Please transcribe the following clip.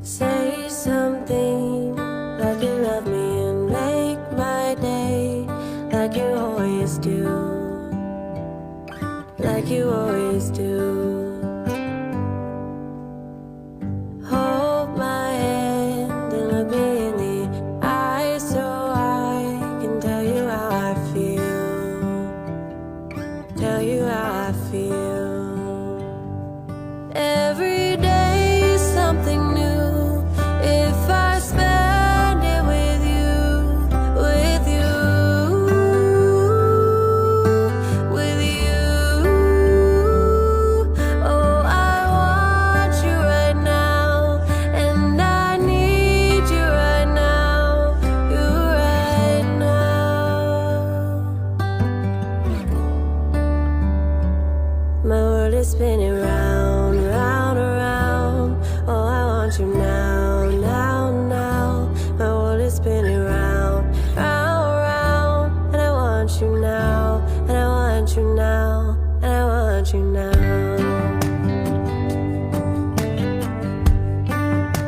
Say something like you love me and make my day, like you always do, like you always do. Hold my hand and look me in the eye so I can tell you how I feel, tell you how I feel. Every day something new. If I spend it with you, with you, with you. Oh, I want you right now, and I need you right now, you right now. My world is spinning round, round, around. Oh, I want you now, now, now. My world is spinning round, round, round. And I want you now, and I want you now, and I want you now.